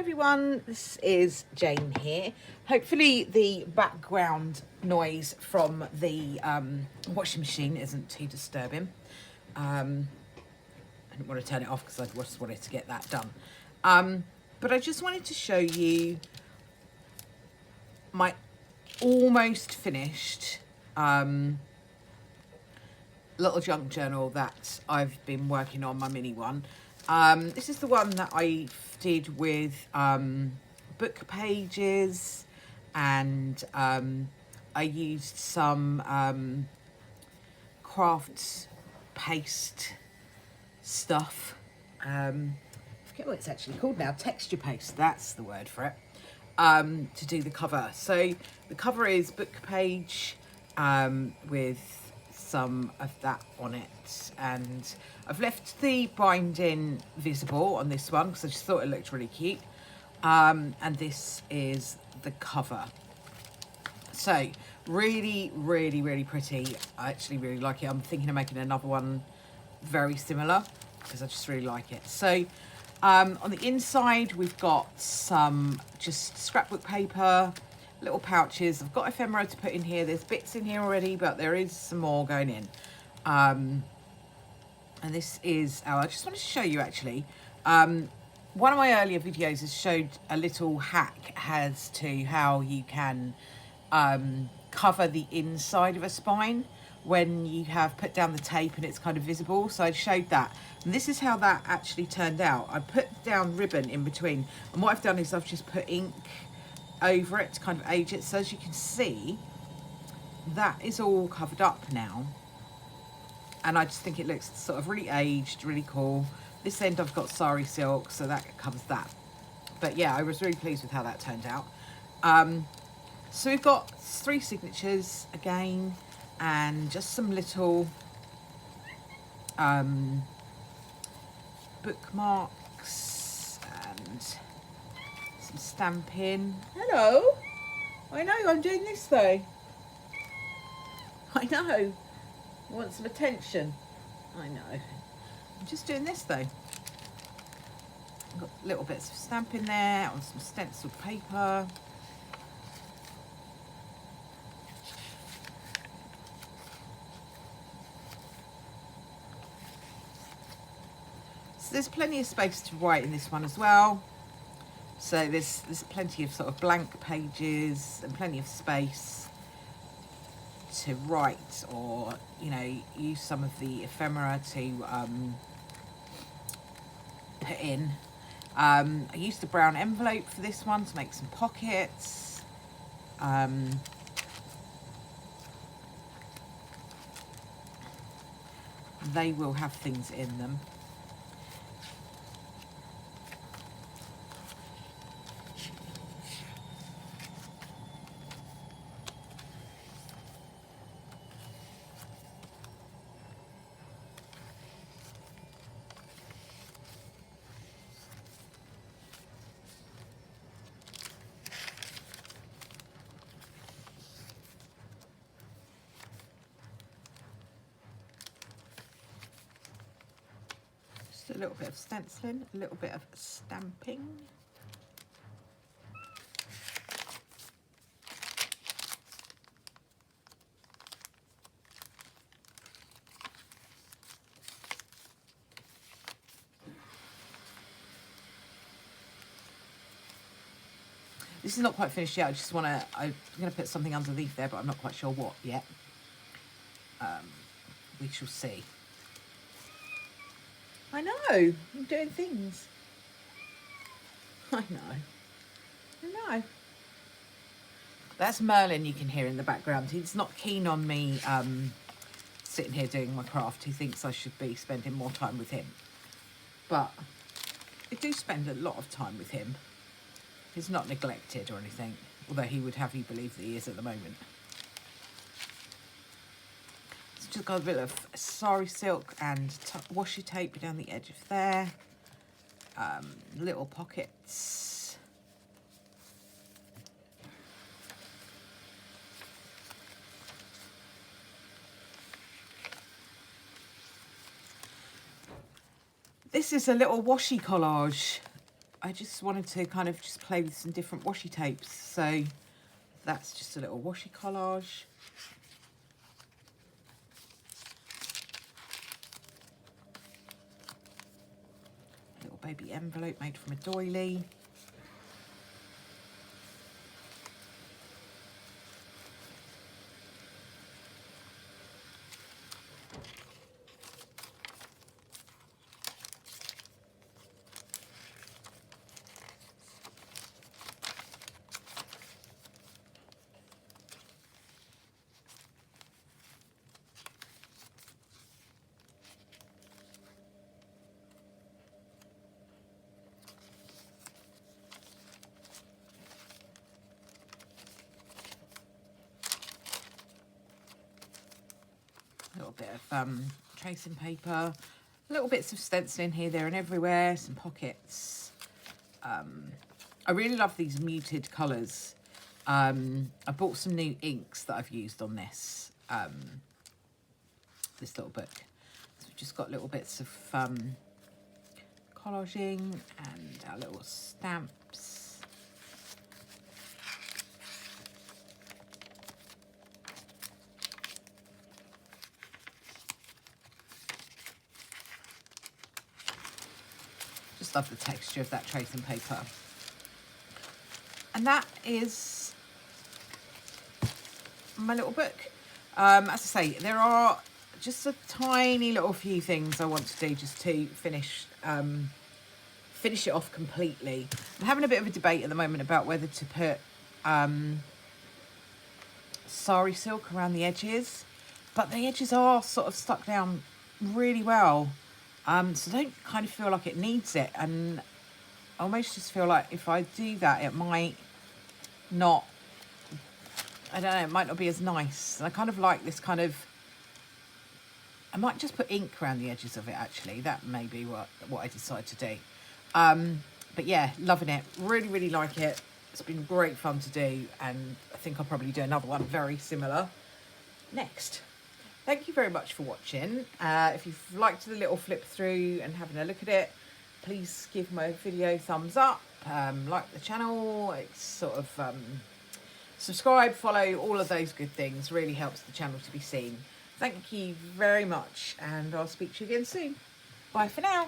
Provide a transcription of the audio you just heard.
everyone, this is Jane here. Hopefully the background noise from the washing machine isn't too disturbing. I didn't want to turn it off because I just wanted to get that done. But I just wanted to show you my almost finished little junk journal that I've been working on, my mini one. This is the one that I did with book pages, and I used some craft paste stuff. I forget what it's actually called now. Texture paste, that's the word for it. To do the cover. So the cover is book page with some of that on it, and I've left the binding visible on this one because I just thought it looked really cute. And this is the cover. So really pretty. I actually really like it. I'm thinking of making another one very similar because I just really like it. So on the inside we've got some just scrapbook paper, little pouches. I've got ephemera to put in here. There's bits in here already, but there is some more going in. And this is I just wanted to show you actually. One of my earlier videos has showed a little hack as to how you can cover the inside of a spine when you have put down the tape and it's kind of visible. So I showed that, and this is how that actually turned out. I put down ribbon in between, and what I've done is I've just put ink over it to kind of age it. So as you can see, that is all covered up now, and I just think it looks sort of really aged, really cool. This end I've got sari silk, so that covers that. But yeah, I was really pleased with how that turned out. So we've got 3 signatures again, and just some little bookmarks and some stamping. Hello. I know, I'm doing this though. I know. I want some attention. I know. I'm just doing this though. I've got little bits of stamping there on some stenciled paper. So there's plenty of space to write in this one as well. So there's plenty of sort of blank pages and plenty of space to write, or use some of the ephemera to put in. I used a brown envelope for this one to make some pockets. They will have things in them. A little bit of stenciling, a little bit of stamping. This is not quite finished yet. I'm going to put something underneath there, but I'm not quite sure what yet. We shall see. I know, I'm doing things. I know. That's Merlin you can hear in the background. He's not keen on me sitting here doing my craft. He thinks I should be spending more time with him. But I do spend a lot of time with him. He's not neglected or anything, although he would have you believe that he is at the moment. Just got a bit of sari silk and washi tape down the edge of there. Little pockets. This is a little washi collage I just wanted to kind of just play with some different washi tapes. So that's just a little washi collage. A little baby envelope made from a doily. A little bit of tracing paper, little bits of stenciling here, there and everywhere, some pockets. I really love these muted colours. I bought some new inks that I've used on this, this little book. So we've just got little bits of collaging and our little stamps. Just love the texture of that tracing paper. And that is my little book. As I say, there are just a tiny little few things I want to do just to finish it off completely. I'm having a bit of a debate at the moment about whether to put sari silk around the edges, but the edges are sort of stuck down really well. So I don't kind of feel like it needs it, and I almost just feel like if I do that, it might not, I don't know, it might not be as nice. And I kind of like this kind of, I might just put ink around the edges of it actually. That may be what I decide to do. But yeah, loving it. Really, really like it. It's been great fun to do, and I think I'll probably do another one very similar next. Thank you very much for watching. If you've liked the little flip through and having a look at it, please give my video a thumbs up, like the channel, it's sort of subscribe, follow, all of those good things. Really helps the channel to be seen. Thank you very much, and I'll speak to you again soon. Bye for now.